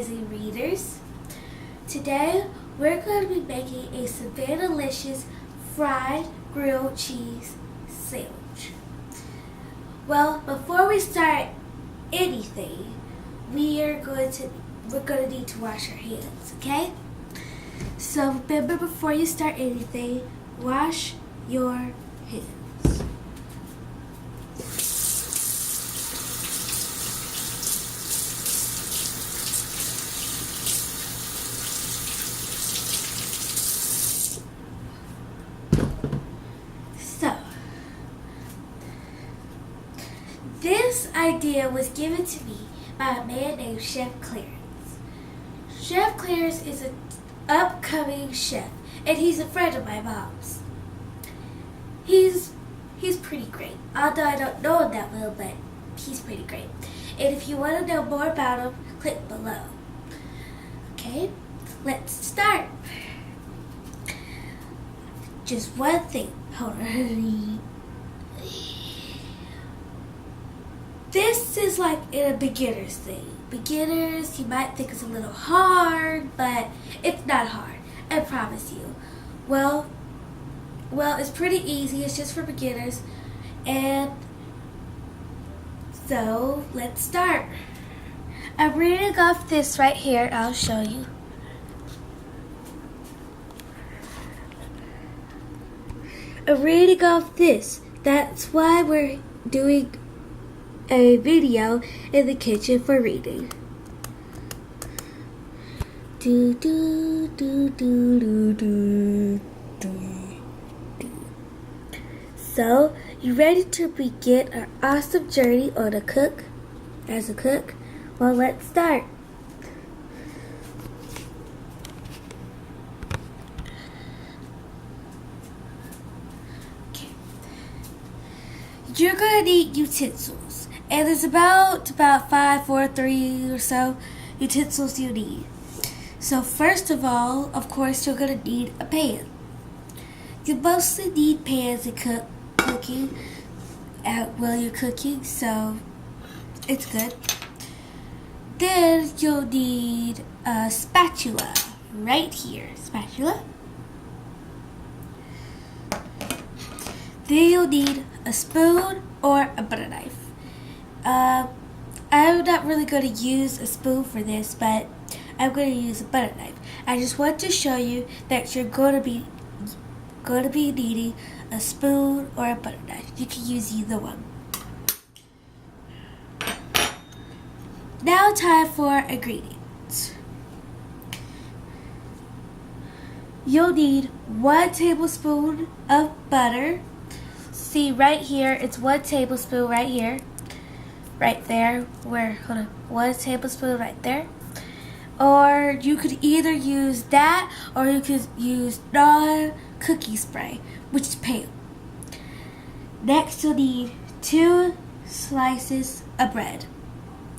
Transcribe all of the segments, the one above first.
Amazing Readers. Today we're going to be making a Savannalicious fried grilled cheese sandwich. Well, before we start anything, we're going to need to wash our hands, okay? So remember, before you start anything, wash your hands. So, this idea was given to me by a man named Chef Clarence. Chef Clarence is an upcoming chef, and he's a friend of my mom's. He's pretty great. Although I don't know him that well, but he's pretty great. And if you want to know more about him, click below. Okay, let's start. Just one thing. Hold on. This is like in a beginner's thing. Beginners, you might think it's a little hard, but it's not hard. I promise you. Well, it's pretty easy. It's just for beginners. And so, let's start. I'm reading off this right here. I'll show you. I'm reading off this. That's why we're doing a video in the kitchen for reading. Do do do do do do do. So, you ready to begin our awesome journey on a cook? As a cook? Well, let's start. Okay. You're gonna need utensils, and there's about 5 or 3 or so utensils you need. So first of all, of course, you're gonna need a pan. You mostly need pans in cooking while you're cooking, so it's good. Then you'll need a spatula right here. Spatula. Then you'll need a spoon or a butter knife. I'm not really going to use a spoon for this, but I'm going to use a butter knife. I just want to show you that you're going to be needing a spoon or a butter knife. You can use either one. Now time for ingredients. You'll need 1 tablespoon of butter. See right here, it's 1 tablespoon right here. Right there, hold on, 1 tablespoon right there. Or you could either use that, or you could use non-cookie spray, which is pale. Next, you'll need 2 slices of bread.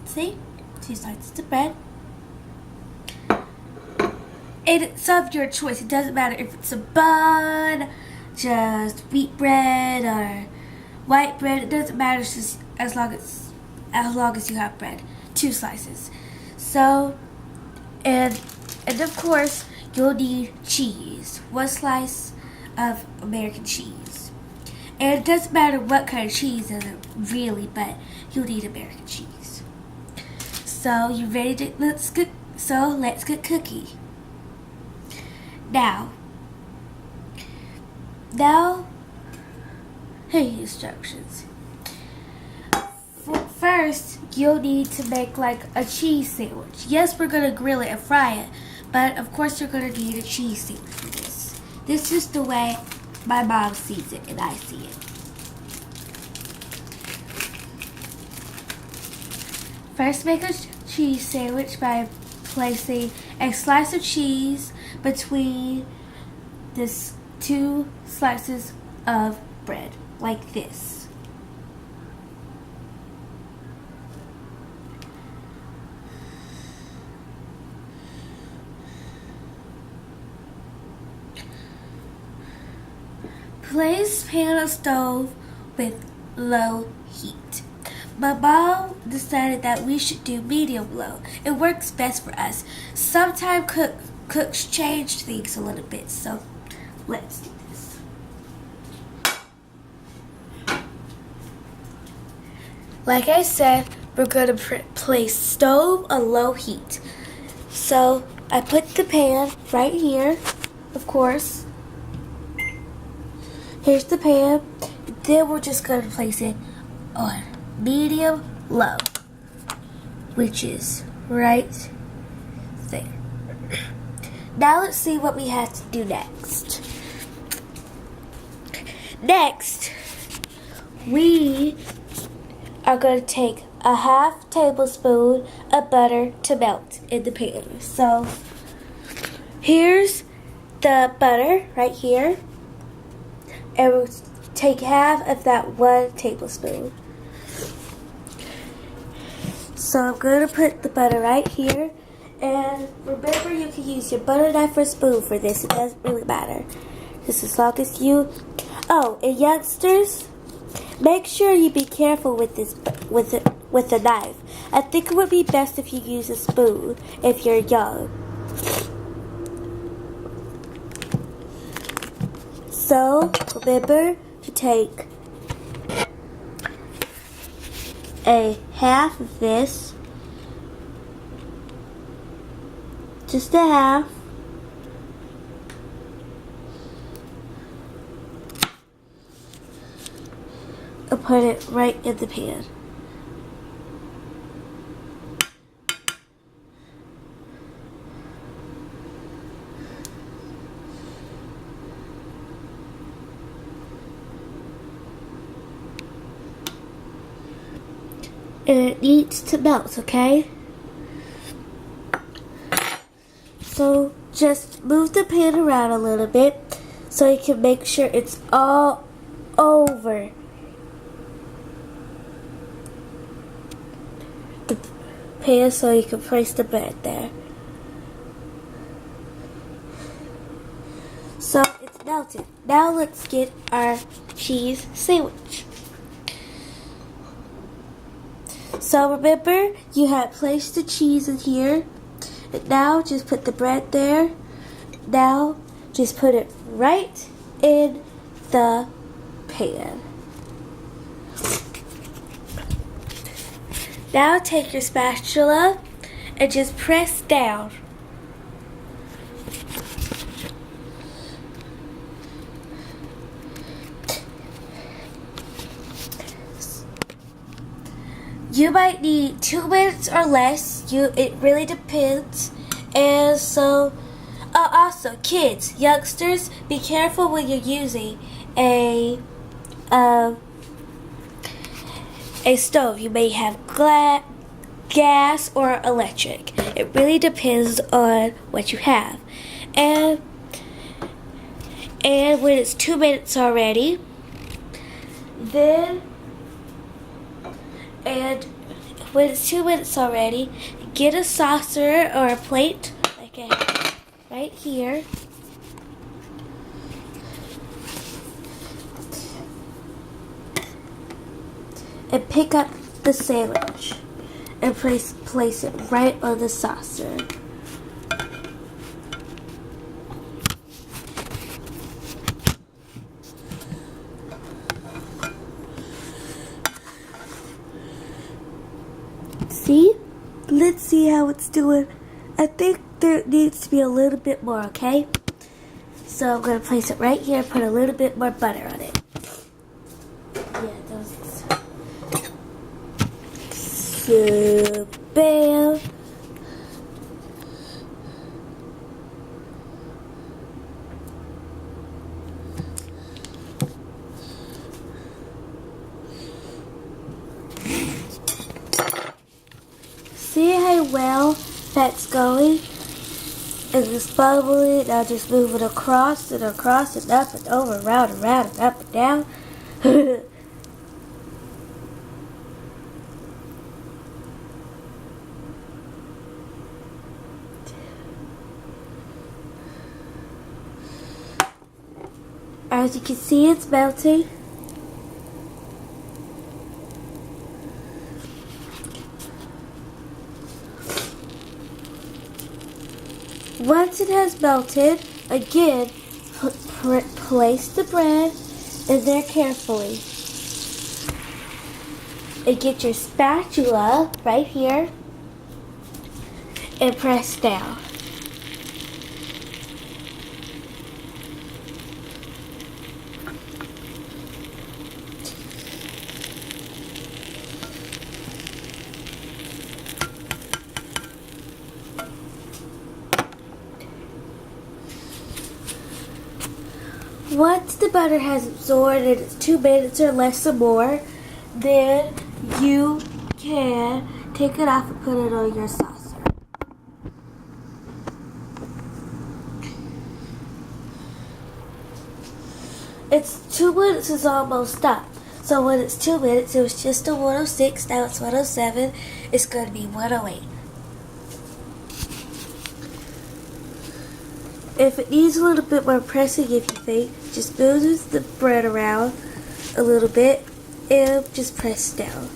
See? 2 slices of bread. And it's of your choice. It doesn't matter if it's a bun, just wheat bread, or white bread. It doesn't matter. It's just as long as you have bread. 2 slices. So, and of course, you'll need cheese. 1 slice of American cheese. And it doesn't matter what kind of cheese is it really, but you'll need American cheese. So, you ready to let's get cooking. Now, here are your instructions. First, you'll need to make like a cheese sandwich. Yes, we're going to grill it and fry it, but of course you're going to need a cheese sandwich for this. This is the way my mom sees it and I see it. First, make a cheese sandwich by placing a slice of cheese between this 2 slices of bread, like this. Place pan on stove with low heat. but Mom decided that we should do medium low. It works best for us. Sometimes cooks change things a little bit, so let's do this. Like I said, we're going to place stove on low heat. So I put the pan right here, of course. Here's the pan. Then we're just going to place it on medium low, which is right there. Now let's see what we have to do next. Next, we are going to take a half tablespoon of butter to melt in the pan. So here's the butter right here, and we'll take half of that 1 tablespoon. So I'm going to put the butter right here, and remember you can use your butter knife or spoon for this. It doesn't really matter, just as long as you. Oh, and youngsters, make sure you be careful with this with the knife. I think it would be best if you use a spoon if you're young. So remember to take a half of this, just a half, and put it right in the pan. And it needs to melt, okay? So just move the pan around a little bit so you can make sure it's all over the pan so you can place the bread there. So it's melted. Now let's get our cheese sandwich. So remember, you had placed the cheese in here. And now just put the bread there. Now just put it right in the pan. Now take your spatula and just press down. You might need 2 minutes or less. It really depends. And so, also kids, youngsters, be careful when you're using a stove. You may have gas or electric. It really depends on what you have. And when it's 2 minutes already, when it's 2 minutes already, get a saucer or a plate like I have right here. And pick up the sandwich and place it right on the saucer. See? Let's see how it's doing. I think there needs to be a little bit more, okay? So I'm going to place it right here, put a little bit more butter on it. Yeah, those. So, bam. See how well that's going? And just bubbling. Now just move it across and across and up and over, around and round and up and down. As you can see, it's melting. Once it has melted, again, place the bread in there carefully. And get your spatula right here and press down. Once the butter has absorbed and it's 2 minutes or less or more, then you can take it off and put it on your saucer. It's 2 minutes is almost up. So when it's 2 minutes, it was just a 106, now it's 107, it's going to be 108. If it needs a little bit more pressing, if you think, just move the bread around a little bit and just press down.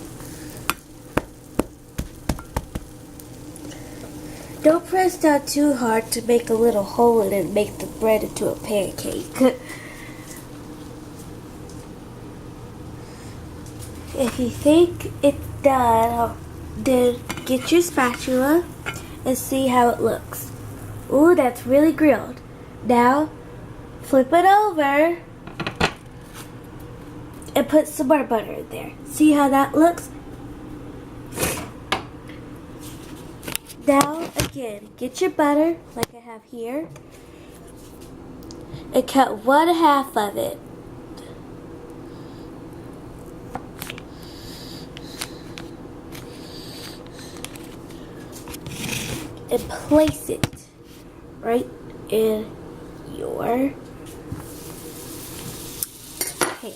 Don't press down too hard to make a little hole in it and make the bread into a pancake. If you think it's done, then get your spatula and see how it looks. Ooh, that's really grilled. Now, flip it over and put some more butter in there. See how that looks? Now, again, get your butter, like I have here, and cut 1/2 of it. And place it right in your pan.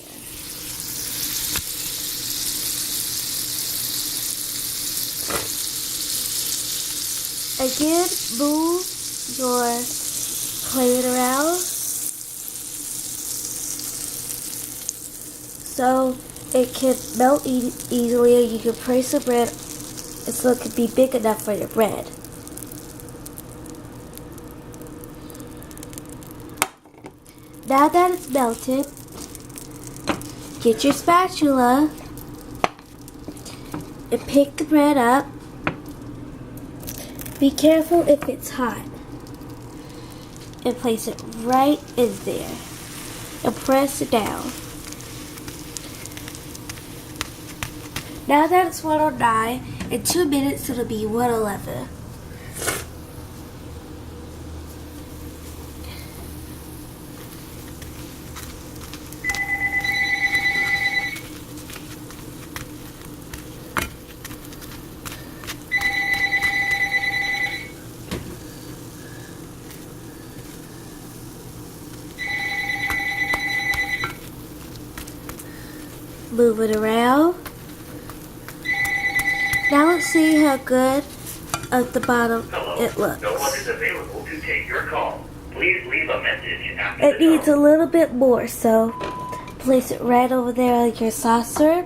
Again, move your plate around so it can melt easily, and you can place the bread so it can be big enough for your bread. Now that it's melted, get your spatula and pick the bread up. Be careful if it's hot. And place it right in there. And press it down. Now that it's 109, in 2 minutes it'll be 111. Move it around. Now let's see how good at the bottom it looks. No one is available to take your call. Please leave a message after It needs a little bit more, so place it right over there on your saucer.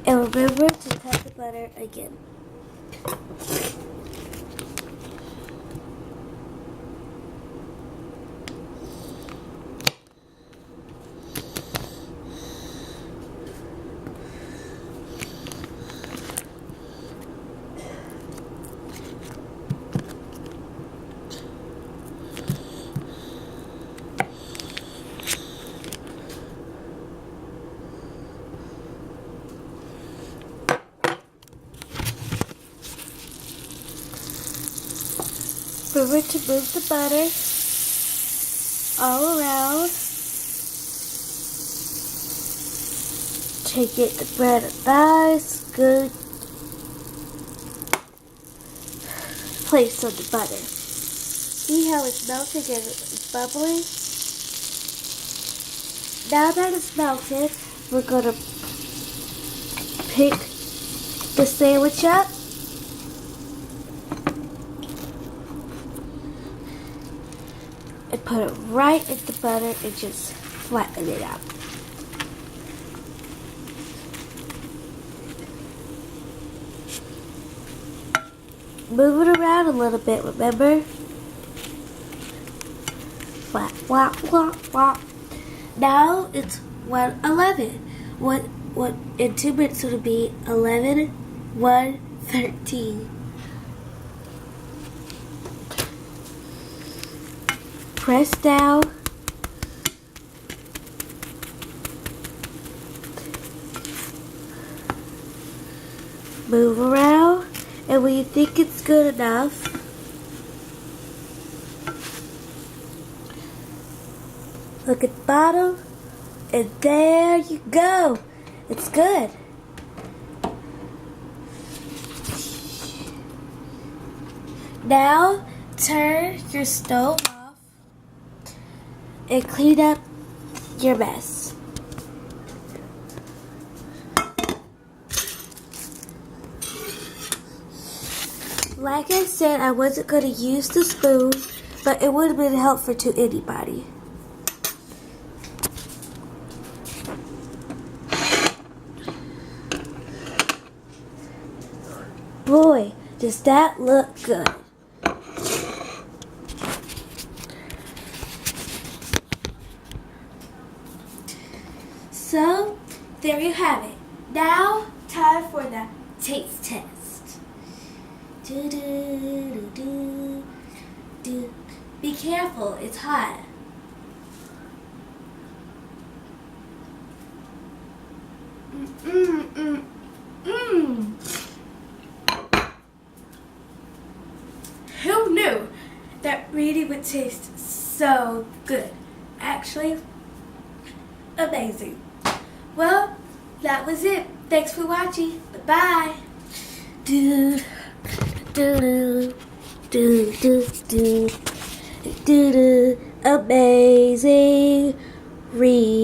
And remember to cut the butter again. Remember to move the butter all around to get the bread a nice, good place on the butter. See how it's melting and it's bubbling? Now that it's melted, we're going to pick the sandwich up. And put it right in the butter and just flatten it out. Move it around a little bit, remember? Wah, wah, wah, wah. Now it's 1:11. What in 2 minutes it'll be 11:13. Press down. Move around, and when you think it's good enough, look at the bottom, and there you go. It's good. Now turn your stove off and clean up your mess. Like I said, I wasn't going to use the spoon, but it would have been helpful to anybody. Boy, does that look good. So, there you have it. Now, time for the taste test. Do, do, do, do, do. Be careful, it's hot. Who knew that reading would taste so good? Actually, amazing. Well, that was it. Thanks for watching. Bye-bye. Do, do, do, do, do, do, do. Amazing read.